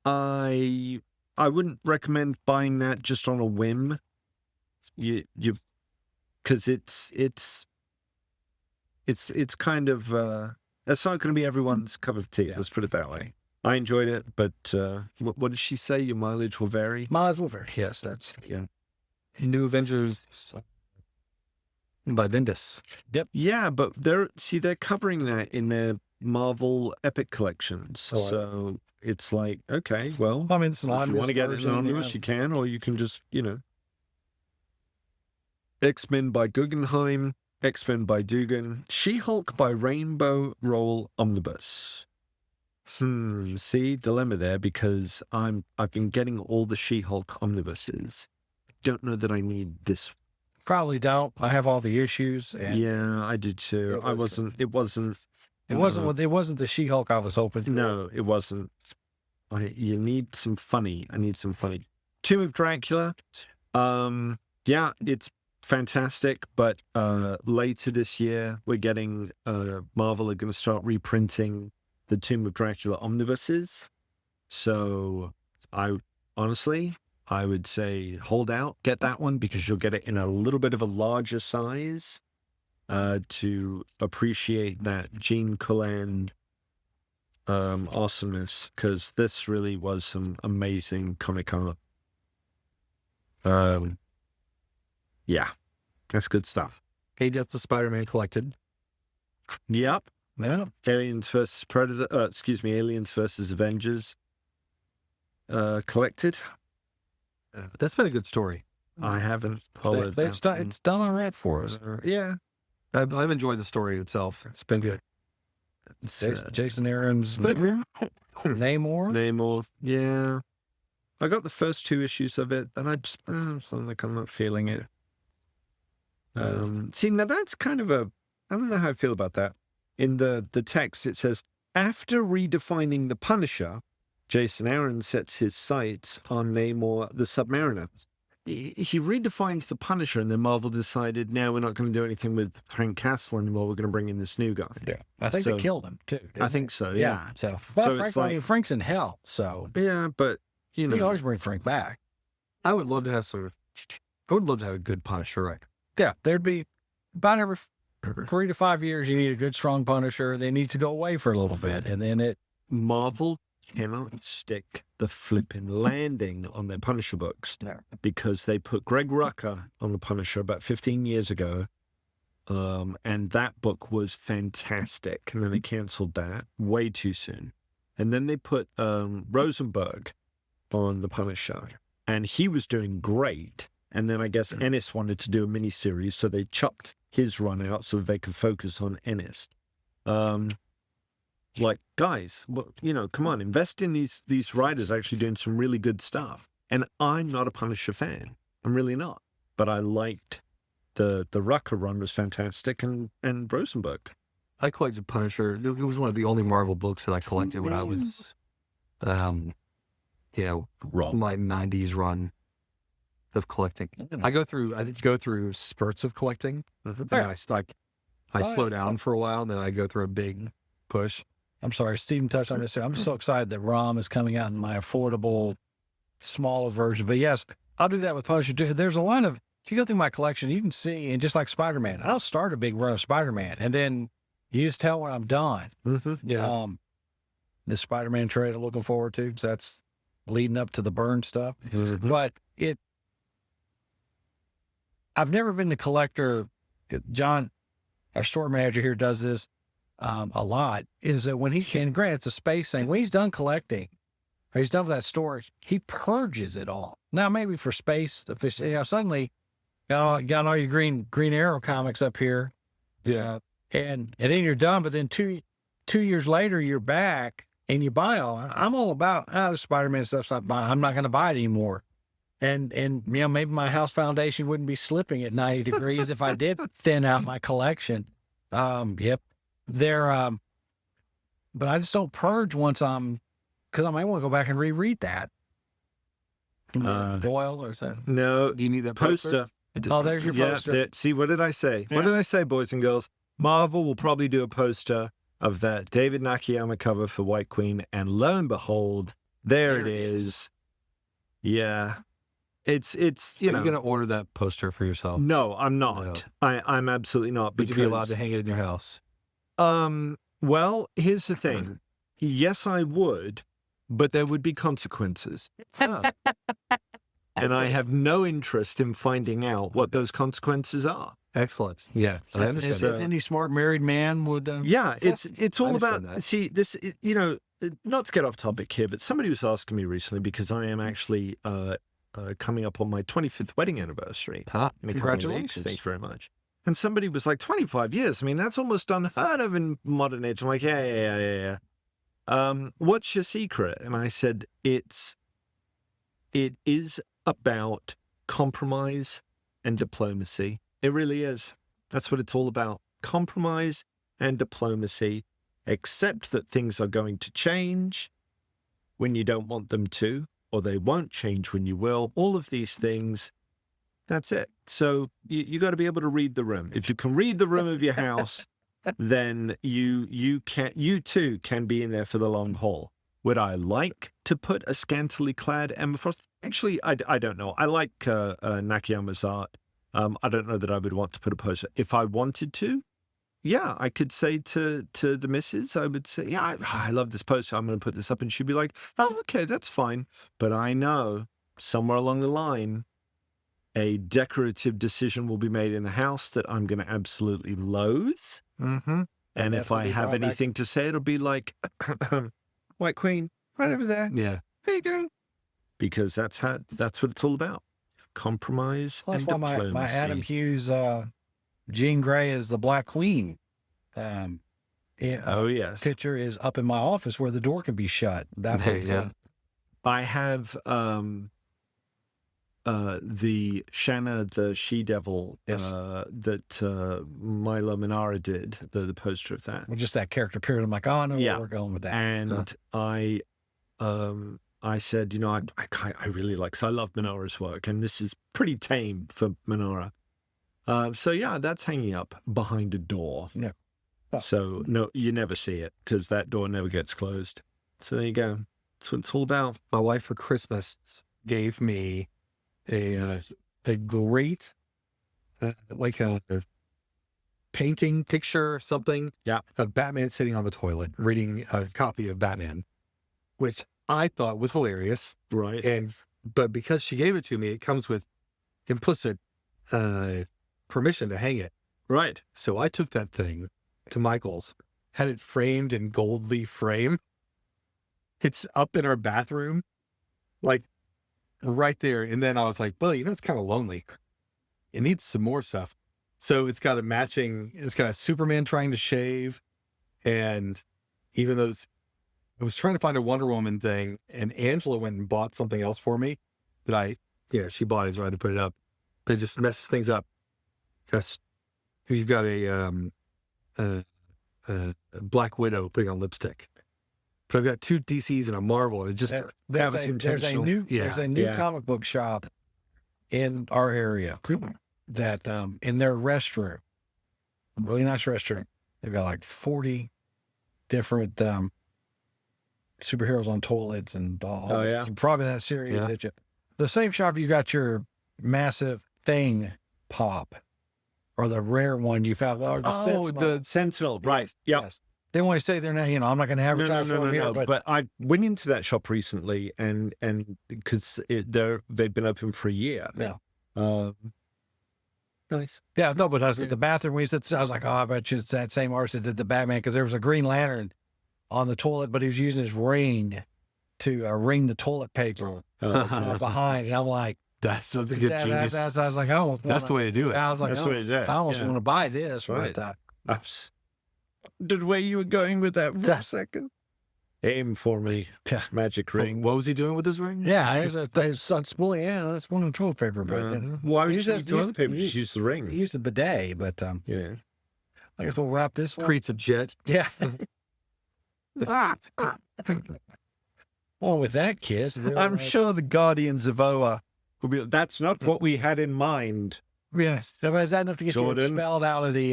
I wouldn't recommend buying that just on a whim. Because it's kind of that's not going to be everyone's cup of tea. Let's put it that way. I enjoyed it, but what did she say? Your mileage will vary. Miles Wolver. Yes, that's New Avengers by Bendis. Yep. Yeah, but they're covering that in their Marvel Epic collections. So it's like, okay, well, I mean, it's an if you want to get it in version, omnibus, you can, or you can just, X-Men by Guggenheim, X-Men by Dugan, She-Hulk by Rainbow Roll Omnibus. See, dilemma there, because I've been getting all the She-Hulk omnibuses. Don't know that I need this. Probably don't. I have all the issues. And Yeah, I did too. It wasn't. It wasn't the She-Hulk I was hoping for. No, it wasn't. You need some funny. I need some funny. Tomb of Dracula. Yeah, it's fantastic. But later this year, we're getting Marvel are going to start reprinting the Tomb of Dracula omnibuses. So I would say hold out, get that one, because you'll get it in a little bit of a larger size to appreciate that Gene Colan awesomeness, because this really was some amazing comic art. Yeah, that's good stuff. Age-Up the Spider-Man Collected. Yep. Yeah. Aliens versus Predator. Aliens versus Avengers. Collected. That's been a good story. I haven't followed It's done all right for us. Yeah. I've enjoyed the story itself. It's been good. Jason Aaron's Namor. Yeah. I got the first 2 issues of it, and I just something like I'm not feeling it. See, now that's kind of I don't know how I feel about that. In the text, it says, after redefining the Punisher, Jason Aaron sets his sights on Namor the Submariner. He redefined the Punisher, and then Marvel decided, now we're not going to do anything with Frank Castle anymore. We're going to bring in this new guy. Yeah. I think they killed him, too. I think so, yeah. So, Frank's in hell, so. Yeah, but, You can always bring Frank back. I would love to have a good Punisher, right? Yeah, there'd be about every 3 to 5 years, you need a good, strong Punisher. They need to go away for a little bit, and then Marvel cannot stick the flipping landing on their Punisher books because they put Greg Rucka on the Punisher about 15 years ago, and that book was fantastic, and then they canceled that way too soon. And then they put Rosenberg on the Punisher, and he was doing great. And then I guess Ennis wanted to do a miniseries, so they chopped his run out so they could focus on Ennis. Like, guys, well, come on, invest in these writers actually doing some really good stuff. And I'm not a Punisher fan. I'm really not. But I liked the Rucker run was fantastic, and Rosenberg. I collected Punisher. It was one of the only Marvel books that I collected when I was, my 90s run of collecting. I go through spurts of collecting. I slow down for a while, and then I go through a big push. I'm sorry, Stephen touched on this too. I'm just so excited that ROM is coming out in my affordable, smaller version. But yes, I'll do that with Punisher too. There's a line of, if you go through my collection, you can see, and just like Spider-Man, I'll start a big run of Spider-Man, and then you just tell when I'm done. Yeah. The Spider-Man trade I'm looking forward to, because that's leading up to the Burn stuff. But I've never been the collector. John, our store manager here, does this a lot, is that when he can, granted it's a space thing, when he's done collecting, or he's done with that storage, he purges it all. Now, maybe for space, suddenly, got all your Green Arrow comics up here. Yeah. And then you're done, but then two years later, you're back and you buy all. I'm all about, the Spider-Man stuff's not buying. I'm not going to buy it anymore. And maybe my house foundation wouldn't be slipping at 90 degrees if I did thin out my collection. Yep. But I just don't purge once I'm because I might want to go back and reread that. Doyle or something. No, Do you need that poster. Oh, there's your poster. See, what did I say? Yeah. What did I say, boys and girls? Marvel will probably do a poster of that David Nakayama cover for White Queen, and lo and behold, there it is. Yeah. It's you know. Are you going to order that poster for yourself? No, I'm not. I'm absolutely not. Would you be allowed to hang it in your house? Well, here's the thing. Yes, I would, but there would be consequences. And I have no interest in finding out what those consequences are. Excellent. Yeah, I understand. As any smart married man would. Yeah, it's all about, that. see, this, not to get off topic here, but somebody was asking me recently because I am actually coming up on my 25th wedding anniversary. In a couple of weeks. Congratulations. Thanks very much. And somebody was like, 25 years? I mean, that's almost unheard of in modern age. I'm like, yeah. What's your secret? And I said, it is about compromise and diplomacy. It really is. That's what it's all about. Compromise and diplomacy. Accept that things are going to change when you don't want them to, or they won't change when you will. All of these things, that's it. So you got to be able to read the room. If you can read the room of your house, then you too can be in there for the long haul. Would I like to put a scantily clad Emma Frost? Actually, I don't know. I like Nakayama's art. I don't know that I would want to put a poster. If I wanted to, yeah, I could say to the missus, I would say, yeah, I love this poster. I'm going to put this up. And she'd be like, oh, okay, that's fine. But I know somewhere along the line, a decorative decision will be made in the house that I'm going to absolutely loathe. Mm-hmm. And if I have anything to say, it'll be like, White Queen, right over there. Yeah. There you go. Because that's what it's all about. Compromise That's and why diplomacy. my Adam Hughes, Jean Grey is the Black Queen. Oh, yes. Picture is up in my office where the door can be shut. That was, I have the Shanna, the she-devil that Milo Manara did, the poster of that. just that character period. I'm like, oh, I know where we're going with that. And I said, I really like, so I love Manara's work, and this is pretty tame for Manara. So yeah, that's hanging up behind a door. Yeah. Oh. So no, you never see it because that door never gets closed. So there you go. That's what it's all about. My wife for Christmas gave me a great, like a painting picture or something. Yeah. Of Batman sitting on the toilet reading a copy of Batman, which I thought was hilarious. Right. But because she gave it to me, it comes with implicit permission to hang it. Right. So I took that thing to Michael's, had it framed in gold leaf frame. It's up in our bathroom, like right there. And then I was like, well, it's kind of lonely. It needs some more stuff. So it's got a Superman trying to shave. And even though I was trying to find a Wonder Woman thing, and Angela went and bought something else for me that she bought it, so I had to put it up. But it just messes things up. You've got a Black Widow putting on lipstick. But I've got two DCs and a Marvel, and it just there's a new comic book shop in our area that in their restroom, really nice restroom, they've got like 40 different superheroes on toilets and all. Oh, yeah. It's probably that serious. Yeah. The same shop you got your massive Thing pop, or the rare one you found. Or the Sentinel. Right. Yep. Yes. They want to say they're not, I'm not going to advertise for them here. But I went into that shop recently, and because they've been open for a year. Yeah. Nice. Yeah, no, but I was at the bathroom. I was like, I bet you it's that same artist that did the Batman, because there was a Green Lantern on the toilet, but he was using his ring to ring the toilet paper behind. And I'm like, that's a good genius. I was like, that's the way to do it. I was like, that's the way to do it. I almost want to buy this. That's right. But, did where you were going with that for a second? Aim for me, magic ring. What was he doing with his ring? Yeah, that's one of the toilet paper. But why would you use toilet paper? Just use the ring. Use the bidet, but yeah. I guess we'll wrap this one. Creates a jet. Yeah. Well, with that, kids, I'm sure the Guardians of Oa will be. That's not what we had in mind. Yeah, so is that enough to get Jordan? you expelled out of the?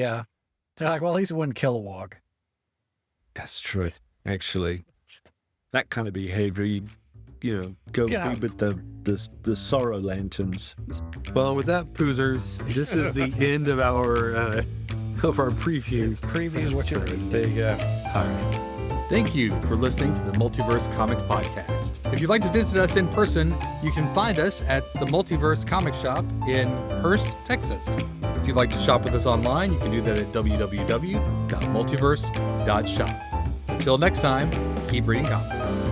They're like, well, at least it wouldn't kill a wog. That's true. Actually, that kind of behavior, go Yeah. be with the sorrow lanterns. Well, with that, Poozers, this is the end of our previews. Preview is what you're. There you go. All right. Thank you for listening to the Multiverse Comics Podcast. If you'd like to visit us in person, you can find us at the Multiverse Comic Shop in Hurst, Texas. If you'd like to shop with us online, you can do that at www.multiverse.shop. Until next time, keep reading comics.